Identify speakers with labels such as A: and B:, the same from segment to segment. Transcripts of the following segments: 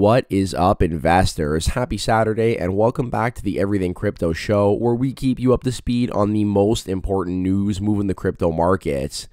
A: What is up, investors? Happy Saturday and welcome back to the Everything Crypto Show, where we keep you up to speed on the most important news moving the crypto markets.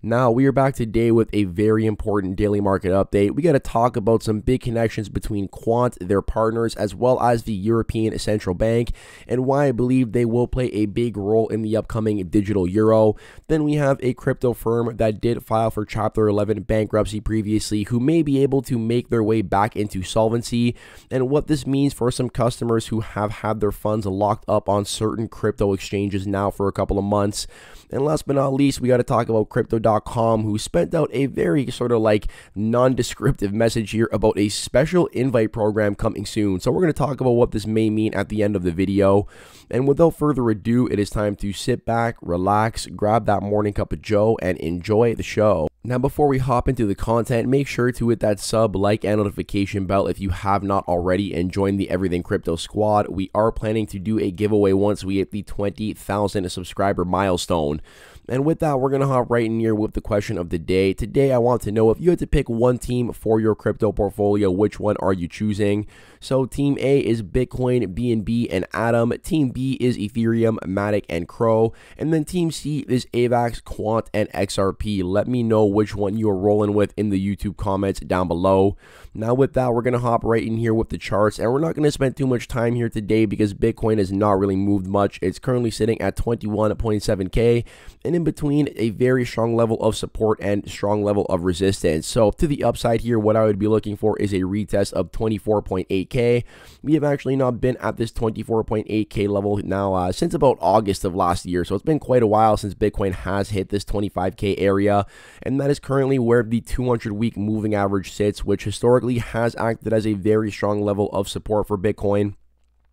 A: Now, we are back today with a very important daily market update. We got to talk about some big connections between Quant, their partners, as well as the European Central Bank, and why I believe they will play a big role in the upcoming digital euro. Then we have a crypto firm that did file for Chapter 11 bankruptcy previously, who may be able to make their way back into solvency, and what this means for some customers who have had their funds locked up on certain crypto exchanges now for a couple of months. And last but not least, we got to talk about Crypto.com, who spent out a very sort of like non-descriptive message here about a special invite program coming soon. So we're going to talk about what this may mean at the end of the video. And without further ado, it is time to sit back, relax, grab that morning cup of joe, and enjoy the show. Now, before we hop into the content, make sure to hit that sub, like, and notification bell if you have not already, and join the Everything Crypto Squad. We are planning to do a giveaway once we hit the 20,000 subscriber milestone. And with that, we're going to hop right in here with the question of the day. Today, I want to know, if you had to pick one team for your crypto portfolio, which one are you choosing? So Team A is Bitcoin, BNB, and Atom. Team B is Ethereum, Matic, and Crow. And then Team C is AVAX, Quant, and XRP. Let me know which one you are rolling with in the YouTube comments down below. Now with that, we're going to hop right in here with the charts, and we're not going to spend too much time here today because Bitcoin has not really moved much. It's currently sitting at 21.7K, and in between a very strong level of support and strong level of resistance. So to the upside here, what I would be looking for is a retest of 24.8K. We have actually not been at this 24.8K level now since about August of last year. So it's been quite a while since Bitcoin has hit this 25K area, and that is currently where the 200-week moving average sits, which historically has acted as a very strong level of support for Bitcoin.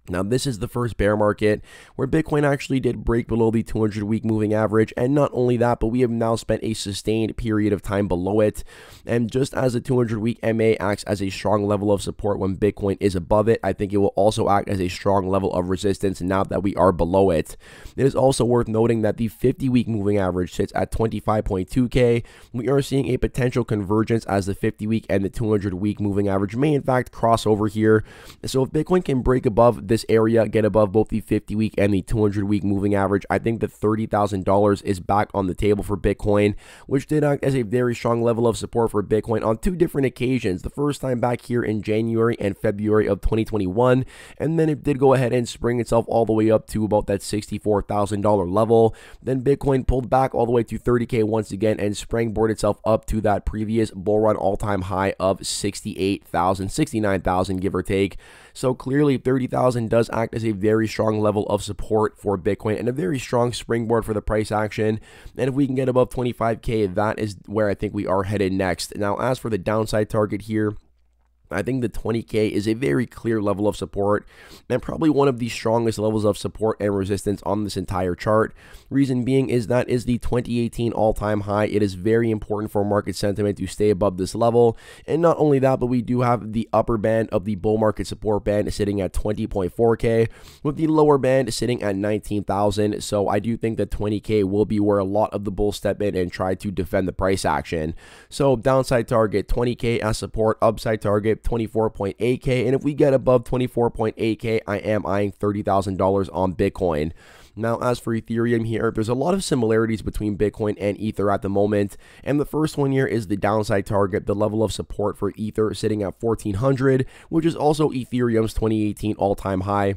A: Now, this is the first bear market where Bitcoin actually did break below the 200-week moving average, and not only that, but we have now spent a sustained period of time below it. And just as the 200-week MA acts as a strong level of support when Bitcoin is above it, I think it will also act as a strong level of resistance now that we are below it. It is also worth noting that the 50-week moving average sits at 25.2K. We are seeing a potential convergence as the 50-week and the 200-week moving average may in fact cross over here. So if Bitcoin can break above this area, get above both the 50-week and the 200-week moving average, I think that $30,000 is back on the table for Bitcoin, which did act as a very strong level of support for Bitcoin on two different occasions. The first time back here in January and February of 2021, and then it did go ahead and spring itself all the way up to about that $64,000 level. Then Bitcoin pulled back all the way to 30K once again and springboarded itself up to that previous bull run all-time high of 68,000, 69,000 give or take. So clearly 30,000 does act as a very strong level of support for Bitcoin and a very strong springboard for the price action. And if we can get above 25K, that is where I think we are headed next. Now, as for the downside target here, I think the 20K is a very clear level of support and probably one of the strongest levels of support and resistance on this entire chart. Reason being is that is the 2018 all-time high. It is very important for market sentiment to stay above this level. And not only that, but we do have the upper band of the bull market support band sitting at 20.4K, with the lower band sitting at 19,000. So I do think that 20K will be where a lot of the bulls step in and try to defend the price action. So downside target 20K as support, upside target 24.8K, and if we get above 24.8K, I am eyeing $30,000 on Bitcoin. Now, as for Ethereum here, there's a lot of similarities between Bitcoin and Ether at the moment, and the first one here is the downside target, the level of support for Ether sitting at 1400, which is also Ethereum's 2018 all-time high.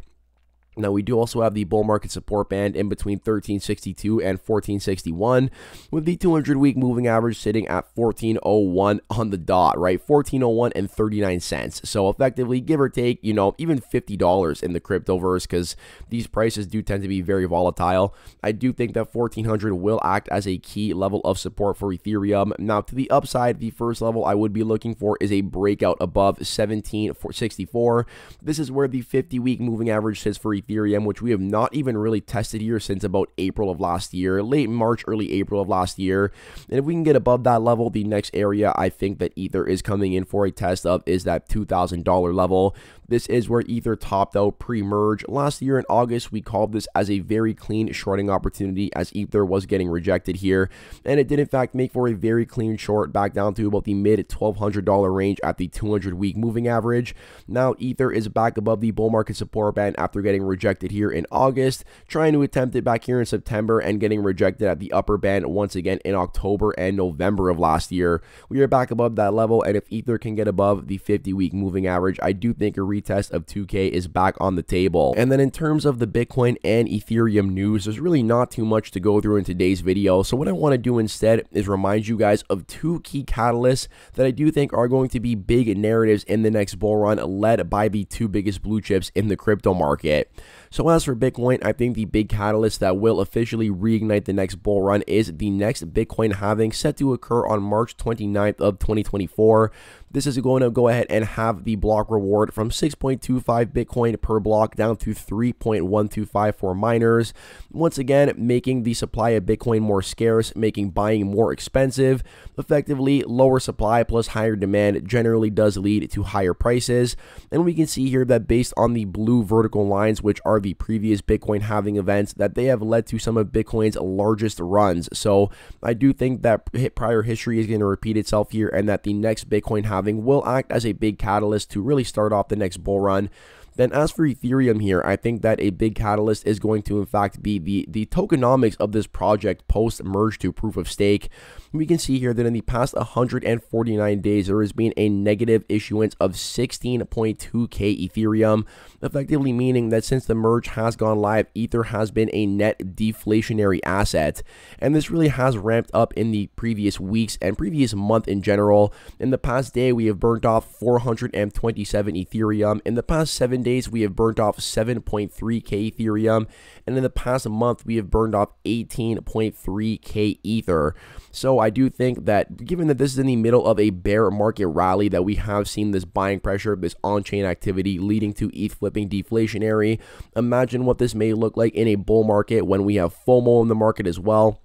A: Now, we do also have the bull market support band in between 1362 and 1461, with the 200-week moving average sitting at 1401 on the dot, right? 1401 and 39 cents. So effectively, give or take, you know, even $50 in the cryptoverse, because these prices do tend to be very volatile. I do think that 1400 will act as a key level of support for Ethereum. Now, to the upside, the first level I would be looking for is a breakout above 1764. This is where the 50-week moving average sits for Ethereum. Ethereum, which we have not even really tested here since about April of last year, late March, early April of last year. And if we can get above that level, the next area I think that Ether is coming in for a test of is that $2,000 level. This is where Ether topped out pre-merge. Last year in August, we called this as a very clean shorting opportunity as Ether was getting rejected here. And it did in fact make for a very clean short back down to about the mid $1,200 range at the 200-week moving average. Now Ether is back above the bull market support band after getting rejected here in August, trying to attempt it back here in September and getting rejected at the upper band once again in October and November of last year. We are back above that level, and if Ether can get above the 50-week moving average, I do think a retest of 2K is back on the table. And then in terms of the Bitcoin and Ethereum news, there's really not too much to go through in today's video. So what I want to do instead is remind you guys of two key catalysts that I do think are going to be big narratives in the next bull run, led by the two biggest blue chips in the crypto market. So as for Bitcoin, I think the big catalyst that will officially reignite the next bull run is the next Bitcoin halving set to occur on March 29th of 2024. This is going to go ahead and have the block reward from 6.25 Bitcoin per block down to 3.125 for miners. Once again, making the supply of Bitcoin more scarce, making buying more expensive. Effectively, lower supply plus higher demand generally does lead to higher prices. And we can see here that based on the blue vertical lines, which are the previous Bitcoin halving events, that they have led to some of Bitcoin's largest runs. So I do think that prior history is going to repeat itself here, and that the next Bitcoin halving will act as a big catalyst to really start off the next bull run. Then as for Ethereum here, I think that a big catalyst is going to in fact be the tokenomics of this project post merge to proof of stake. We can see here that in the past 149 days, there has been a negative issuance of 16.2k Ethereum, effectively meaning that since the merge has gone live, Ether has been a net deflationary asset. And this really has ramped up in the previous weeks and previous month in general. In the past day, we have burnt off 427 Ethereum. In the past 7 days, we have burnt off 7.3k Ethereum. And in the past month, we have burned off 18.3k Ether. So I do think that given that this is in the middle of a bear market rally, that we have seen this buying pressure, this on-chain activity leading to ETH flipping deflationary. Imagine what this may look like in a bull market when we have FOMO in the market as well.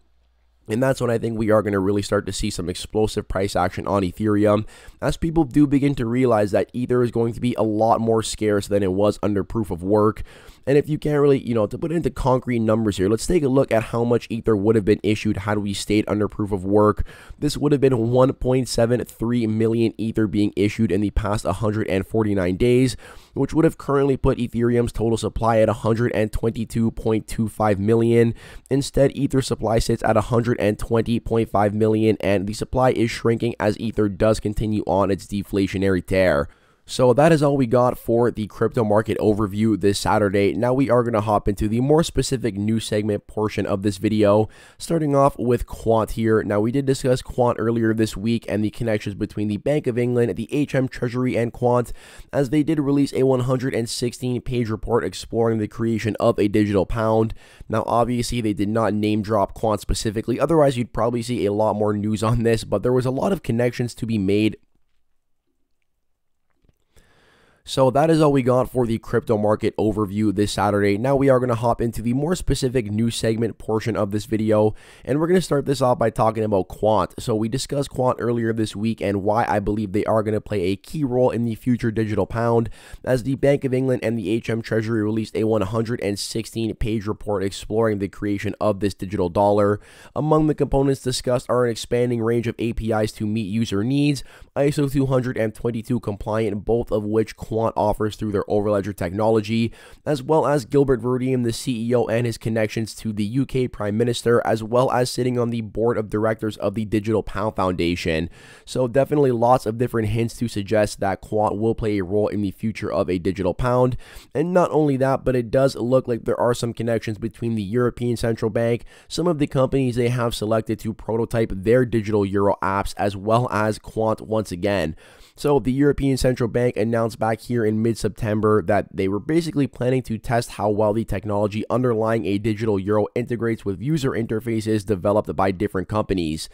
A: And that's when I think we are going to really start to see some explosive price action on Ethereum, as people do begin to realize that Ether is going to be a lot more scarce than it was under proof of work. And if you can't really, to put it into concrete numbers here, let's take a look at how much Ether would have been issued had we stayed under proof of work. This would have been 1.73 million Ether being issued in the past 149 days, which would have currently put Ethereum's total supply at 122.25 million. Instead, Ether supply sits at 120.5 million, and the supply is shrinking as Ether does continue on its deflationary tear. So that is all we got for the crypto market overview this Saturday. Now we are going to hop into the more specific news segment portion of this video, starting off with Quant here. Now we did discuss Quant earlier this week and the connections between the Bank of England, the HM Treasury, and Quant, as they did release a 116-page report exploring the creation of a digital pound. Now obviously they did not name drop Quant specifically, otherwise you'd probably see a lot more news on this, but there was a lot of connections to be made. So that is all we got for the crypto market overview this Saturday. Now we are going to hop into the more specific news segment portion of this video, and we're going to start this off by talking about Quant. So we discussed Quant earlier this week and why I believe they are going to play a key role in the future digital pound, as the Bank of England and the HM Treasury released a 116-page report exploring the creation of this digital dollar. Among the components discussed are an expanding range of APIs to meet user needs, ISO 222 compliant, both of which Quant offers through their Overledger technology, as well as Gilbert Verdium, the CEO, and his connections to the UK Prime Minister, as well as sitting on the board of directors of the Digital Pound Foundation. So definitely lots of different hints to suggest that Quant will play a role in the future of a digital pound. And not only that, but it does look like there are some connections between the European Central Bank, some of the companies they have selected to prototype their digital euro apps, as well as Quant once again. So the European Central Bank announced back here in mid-September that they were basically planning to test how well the technology underlying a digital euro integrates with user interfaces developed by different companies.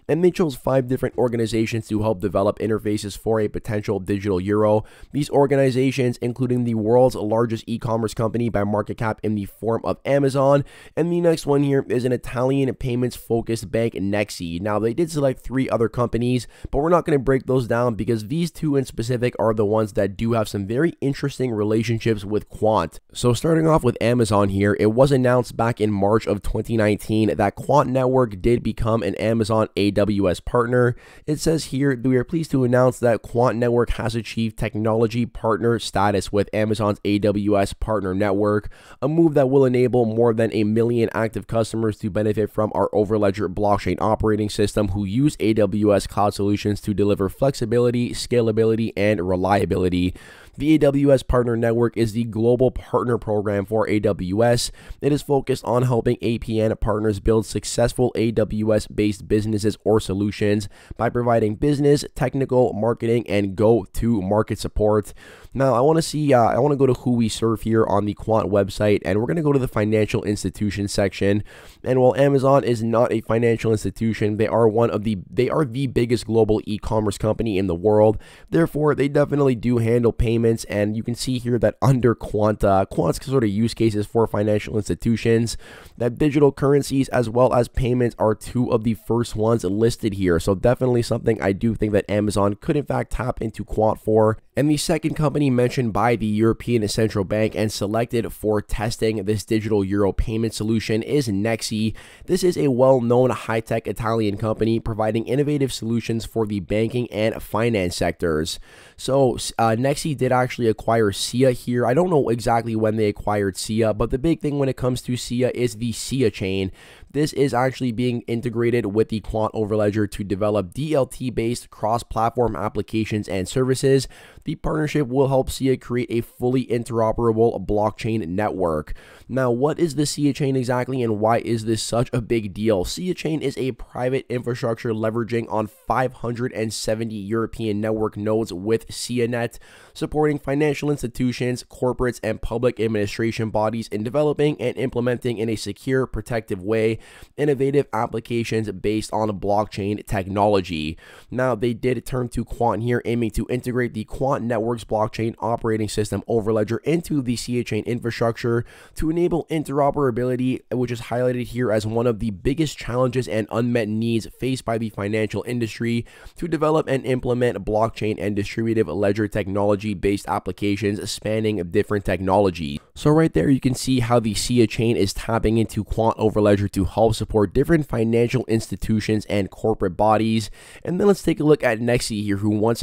A: And they chose 5 different organizations to help develop interfaces for a potential digital euro. These organizations, including the world's largest e-commerce company by market cap in the form of Amazon, and the next one here is an Italian payments-focused bank, Nexi. Now, they did select 3 other companies, but we're not going to break those down because these 2 in specific are the ones that do have some very interesting relationships with Quant. So starting off with Amazon here, it was announced back in March of 2019 that Quant Network did become an Amazon AWS partner. It says here that we are pleased to announce that Quant Network has achieved technology partner status with Amazon's AWS partner network, a move that will enable more than 1 million active customers to benefit from our Overledger blockchain operating system who use AWS cloud solutions to deliver flexibility, scalability, and reliability. The AWS Partner Network is the global partner program for AWS. It is focused on helping APN partners build successful AWS-based businesses or solutions by providing business, technical, marketing, and go-to-market support. Now, I want to go to who we serve here on the Quant website, and we're going to go to the financial institution section. And while Amazon is not a financial institution, they are the biggest global e-commerce company in the world. Therefore, they definitely do handle payments, and you can see here that under Quant's sort of use cases for financial institutions, that digital currencies as well as payments are 2 of the first ones listed here. So definitely something I do think that Amazon could in fact tap into Quant for. And the second company mentioned by the European Central Bank and selected for testing this digital euro payment solution is Nexi. This is a well-known high-tech Italian company providing innovative solutions for the banking and finance sectors. So Nexi did actually acquire SIA here. I don't know exactly when they acquired SIA, but the big thing when it comes to SIA is the SIA chain. This is actually being integrated with the Quant Overledger to develop DLT-based cross-platform applications and services. The partnership will help SIA create a fully interoperable blockchain network. Now, what is the SIA chain exactly, and why is this such a big deal? SIA chain is a private infrastructure leveraging on 570 European network nodes with SIAnet, supporting financial institutions, corporates, and public administration bodies in developing and implementing in a secure, protective way innovative applications based on blockchain technology. Now, they did turn to Quant here, aiming to integrate the Quant Network's blockchain operating system Overledger into the SIA chain infrastructure to enable interoperability, which is highlighted here as one of the biggest challenges and unmet needs faced by the financial industry to develop and implement blockchain and distributed ledger technology-based applications spanning different technologies. So right there, you can see how the SIA chain is tapping into Quant Overledger to help support different financial institutions and corporate bodies. And then let's take a look at Nexi here, who once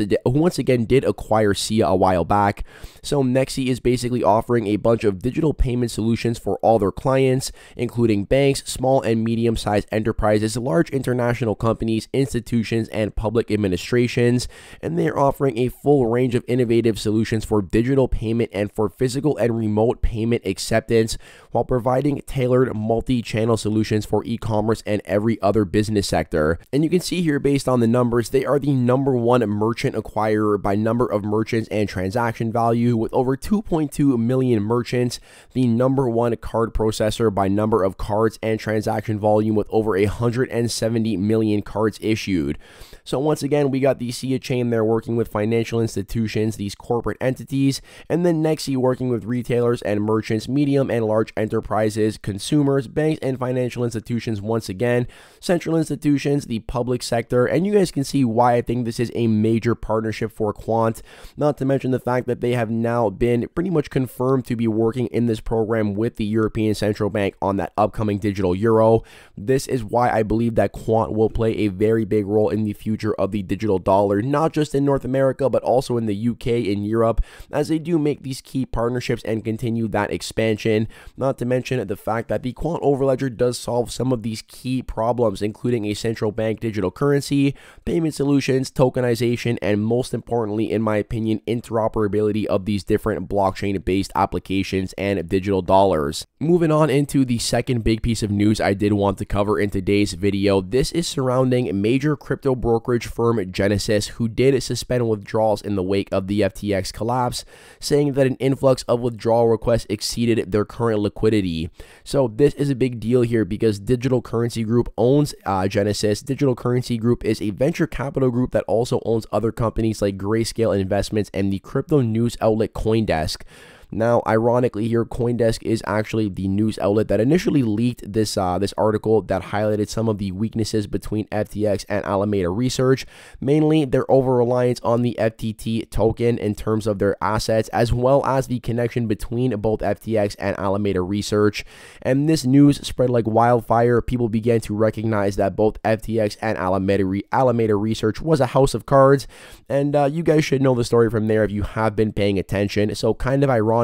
A: again did acquire SIA a while back. So Nexi is basically offering a bunch of digital payment solutions for all their clients, including banks, small and medium-sized enterprises, large international companies, institutions, and public administrations. And they're offering a full range of innovative solutions for digital payment and for physical and remote payment acceptance, while providing tailored multi-channel solutions for e-commerce and every other business sector. And you can see here, based on the numbers, they are the #1 merchant acquirer by number of merchants and transaction value, with over 2.2 million merchants, the #1 card processor by number of cards and transaction volume, with over 170 million cards issued. So once again, we got the SIA chain there working with financial institutions, these corporate entities, and then Nexi working with retailers and merchants, medium and large enterprises, consumers, banks, and financial institutions once again, central institutions, the public sector, and you guys can see why I think this is a major partnership for Quant, not to mention the fact that they have now been pretty much confirmed to be working in this program with the European Central Bank on that upcoming digital euro. This is why I believe that Quant will play a very big role in the future of the digital dollar, not just in North America, but also in the UK and Europe, as they do make these key partnerships and continue that expansion. Not to mention the fact that the Quant Overledger does solve some of these key problems, including a central bank digital currency, payment solutions, tokenization, and most importantly, in my opinion, interoperability of these different blockchain-based applications and digital dollars. Moving on into the second big piece of news I did want to cover in today's video. This is surrounding major crypto brokerage firm Genesis, who did suspend withdrawals in the wake of the FTX collapse, saying that an influx of withdrawal requests exceeded their current liquidity. So this is a big deal here because Digital Currency Group owns Genesis. Digital Currency Group is a venture capital group that also owns other companies like Grayscale Investments and the crypto news outlet CoinDesk. Now, ironically here, CoinDesk is actually the news outlet that initially leaked this article that highlighted some of the weaknesses between FTX and Alameda Research, mainly their over-reliance on the FTT token in terms of their assets, as well as the connection between both FTX and Alameda Research. And this news spread like wildfire. People began to recognize that both FTX and Alameda Research was a house of cards, and you guys should know the story from there if you have been paying attention. So kind of ironic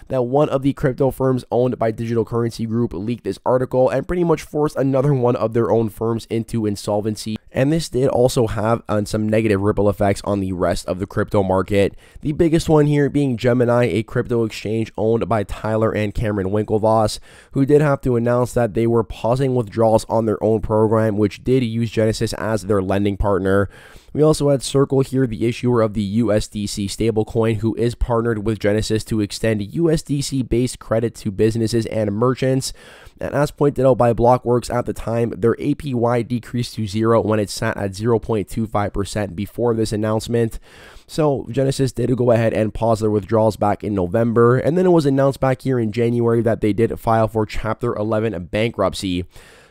A: that one of the crypto firms owned by Digital Currency Group leaked this article and pretty much forced another one of their own firms into insolvency. And this did also have some negative ripple effects on the rest of the crypto market. The biggest one here being Gemini, a crypto exchange owned by Tyler and Cameron Winklevoss, who did have to announce that they were pausing withdrawals on their own program, which did use Genesis as their lending partner. We also had Circle here, the issuer of the USDC stablecoin, who is partnered with Genesis to extend USDC-based credit to businesses and merchants. And as pointed out by Blockworks at the time, their APY decreased to 0 when it sat at 0.25% before this announcement. So Genesis did go ahead and pause their withdrawals back in November, and then it was announced back here in January that they did file for Chapter 11 bankruptcy.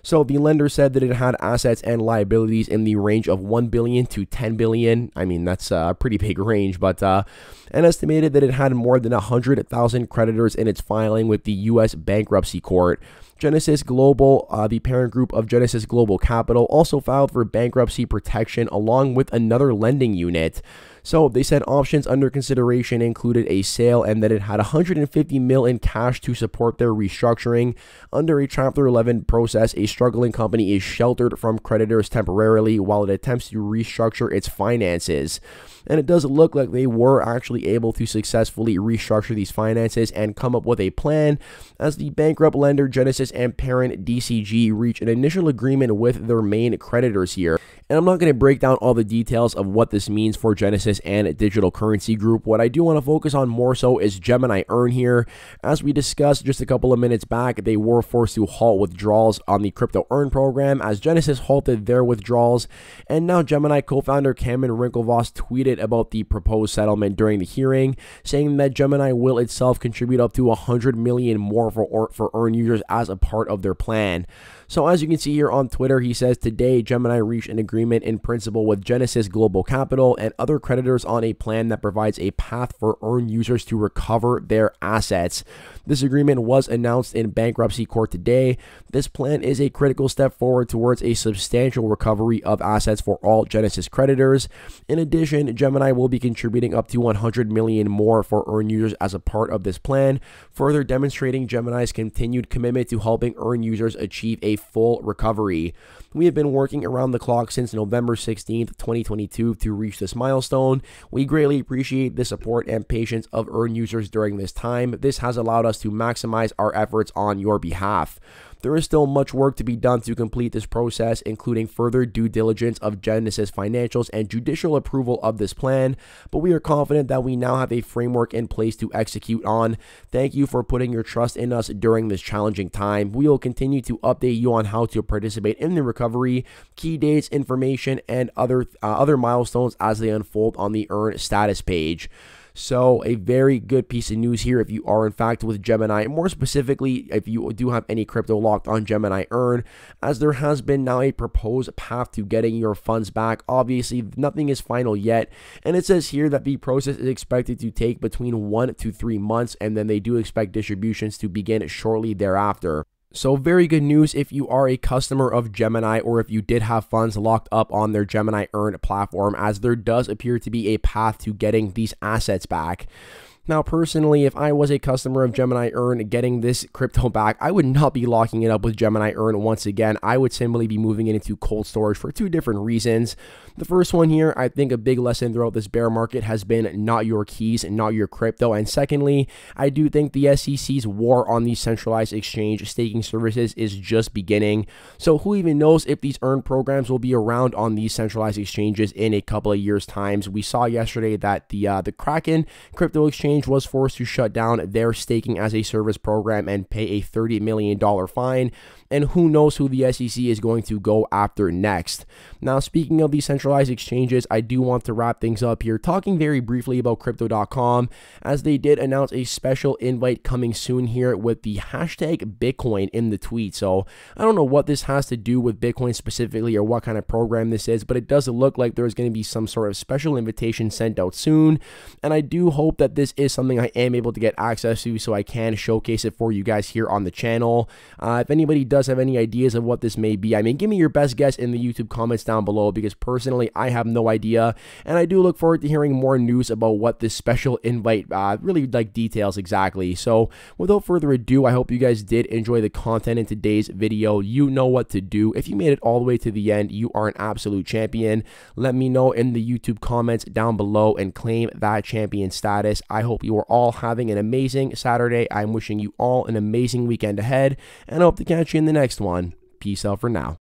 A: So the lender said that it had assets and liabilities in the range of $1 billion to $10 billion. I mean, that's a pretty big range, but and estimated that it had more than 100,000 creditors in its filing with the U.S. bankruptcy court. Genesis Global, the parent group of Genesis Global Capital, also filed for bankruptcy protection along with another lending unit. So they said options under consideration included a sale and that it had $150 million in cash to support their restructuring. Under a Chapter 11 process, a struggling company is sheltered from creditors temporarily while it attempts to restructure its finances. And it does look like they were actually able to successfully restructure these finances and come up with a plan, as the bankrupt lender Genesis and parent DCG reach an initial agreement with their main creditors here. And I'm not going to break down all the details of what this means for Genesis and Digital Currency Group. What I do want to focus on more so is Gemini Earn here. As we discussed just a couple of minutes back, they were forced to halt withdrawals on the Crypto Earn program as Genesis halted their withdrawals. And now Gemini co-founder Cameron Winklevoss tweeted about the proposed settlement during the hearing, saying that Gemini will itself contribute up to $100 million more for Earn users as a part of their plan. So as you can see here on Twitter, he says today Gemini reached an agreement in principle with Genesis Global Capital and other creditors on a plan that provides a path for Earn users to recover their assets. This agreement was announced in bankruptcy court today. This plan is a critical step forward towards a substantial recovery of assets for all Genesis creditors. In addition, Gemini will be contributing up to $100 million more for Earn users as a part of this plan, further demonstrating Gemini's continued commitment to helping Earn users achieve a full recovery. We have been working around the clock since November 16th, 2022 to reach this milestone. We greatly appreciate the support and patience of Earn users during this time. This has allowed us to maximize our efforts on your behalf. There is still much work to be done to complete this process, including further due diligence of Genesis financials and judicial approval of this plan, but we are confident that we now have a framework in place to execute on. Thank you for putting your trust in us during this challenging time. We will continue to update you on how to participate in the recovery, key dates, information, and other milestones as they unfold on the Earn status page. So a very good piece of news here if you are in fact with Gemini, more specifically if you do have any crypto locked on Gemini Earn, as there has been now a proposed path to getting your funds back. Obviously nothing is final yet, and it says here that the process is expected to take between 1 to 3 months, and then they do expect distributions to begin shortly thereafter. So very good news if you are a customer of Gemini or if you did have funds locked up on their Gemini Earn platform, as there does appear to be a path to getting these assets back. Now, personally, if I was a customer of Gemini Earn getting this crypto back, I would not be locking it up with Gemini Earn once again. I would simply be moving it into cold storage for two different reasons. The first one here, I think a big lesson throughout this bear market has been not your keys and not your crypto. And secondly, I do think the SEC's war on these centralized exchange staking services is just beginning. So who even knows if these Earn programs will be around on these centralized exchanges in a couple of years' times. We saw yesterday that the Kraken crypto exchange was forced to shut down their staking as a service program and pay a $30 million fine. And who knows who the SEC is going to go after next. Now, speaking of these centralized exchanges, I do want to wrap things up here talking very briefly about Crypto.com, as they did announce a special invite coming soon here with the hashtag Bitcoin in the tweet. So I don't know what this has to do with Bitcoin specifically or what kind of program this is, but it does look like there's going to be some sort of special invitation sent out soon. And I do hope that this is something I am able to get access to so I can showcase it for you guys here on the channel. If anybody does have any ideas of what this may be, I mean, give me your best guess in the YouTube comments down below, because personally I have no idea, and I do look forward to hearing more news about what this special invite really details exactly. So without further ado, I hope you guys did enjoy the content in today's video. You know what to do. If you made it all the way to the end, you are an absolute champion. Let me know in the YouTube comments down below and claim that champion status. I hope you are all having an amazing Saturday. I'm wishing you all an amazing weekend ahead, and I hope to catch you in the next one. Peace out for now.